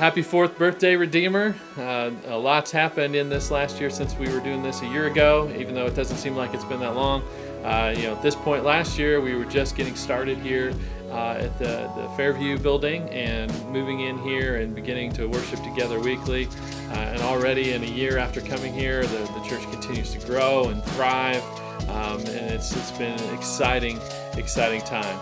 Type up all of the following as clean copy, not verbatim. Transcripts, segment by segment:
Happy 4th birthday, Redeemer. A lot's happened in this last year since we were doing this a year ago, even though it doesn't seem like it's been that long. At this point last year, we were just getting started here at the Fairview building and moving in here and beginning to worship together weekly. And already in a year after coming here, the church continues to grow and thrive. And it's been an exciting time.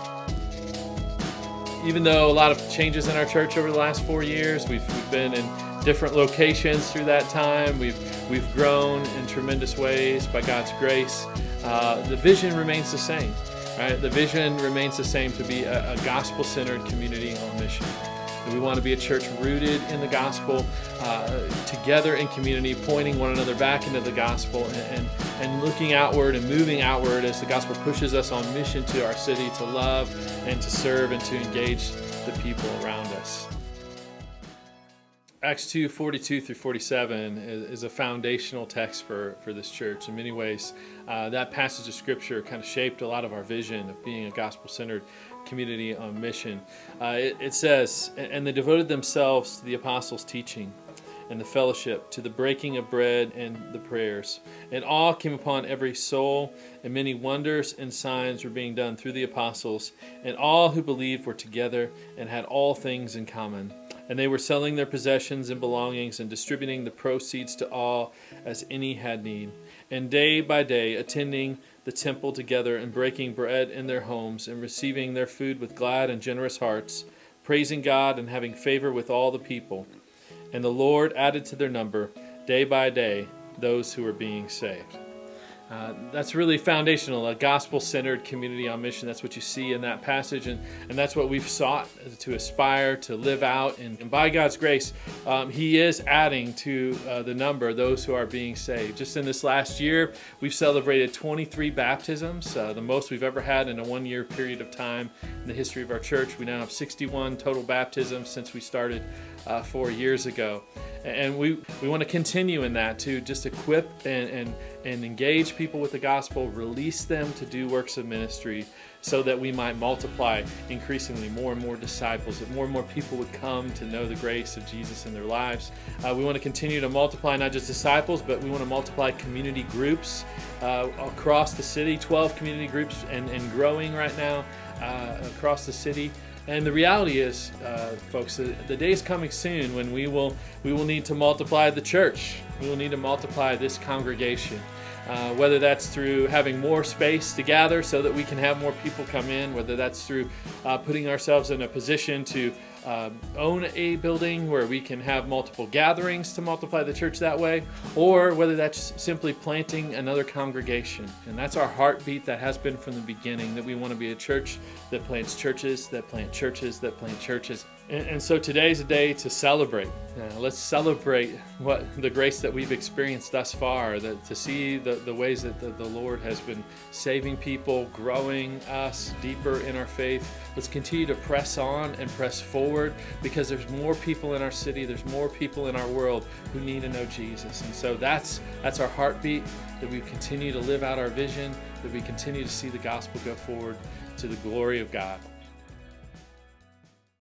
Even though a lot of changes in our church over the last 4 years, we've been in different locations through that time. We've grown in tremendous ways by God's grace. The vision remains the same, right? The vision remains the same, to be a gospel-centered community on mission. And we want to be a church rooted in the gospel, together in community, pointing one another back into the gospel and looking outward and moving outward as the gospel pushes us on mission to our city to love and to serve and to engage the people around us. Acts 2:42 through 47 is a foundational text for this church. In many ways, that passage of Scripture kind of shaped a lot of our vision of being a gospel-centered community on mission. It says, "And they devoted themselves to the apostles' teaching and the fellowship, to the breaking of bread and the prayers. And awe came upon every soul, and many wonders and signs were being done through the apostles. And all who believed were together and had all things in common. And they were selling their possessions and belongings and distributing the proceeds to all as any had need. And day by day attending the temple together and breaking bread in their homes and receiving their food with glad and generous hearts, praising God and having favor with all the people. And the Lord added to their number day by day those who were being saved." That's really foundational, a gospel-centered community on mission. That's what you see in that passage, and that's what we've sought to aspire to live out. And by God's grace, He is adding to the number those who are being saved. Just in this last year, we've celebrated 23 baptisms, the most we've ever had in a one-year period of time in the history of our church. We now have 61 total baptisms since we started 4 years ago. And we want to continue in that, to just equip and engage people with the gospel, release them to do works of ministry so that we might multiply increasingly more and more disciples, that more and more people would come to know the grace of Jesus in their lives. We want to continue to multiply not just disciples, but we want to multiply community groups across the city, 12 community groups and growing right now across the city. And the reality is, folks, the day is coming soon when we will need to multiply the church. We will need to multiply this congregation, whether that's through having more space to gather so that we can have more people come in, whether that's through putting ourselves in a position to own a building where we can have multiple gatherings to multiply the church that way, or whether that's simply planting another congregation. And that's our heartbeat. That has been from the beginning, that we want to be a church that plants churches, that plant churches, that plant churches. And so today's a day to celebrate. Let's celebrate the grace that we've experienced thus far, to see the ways that the Lord has been saving people, growing us deeper in our faith. Let's continue to press on and press forward, because there's more people in our city, there's more people in our world who need to know Jesus. And so that's our heartbeat, that we continue to live out our vision, that we continue to see the gospel go forward to the glory of God.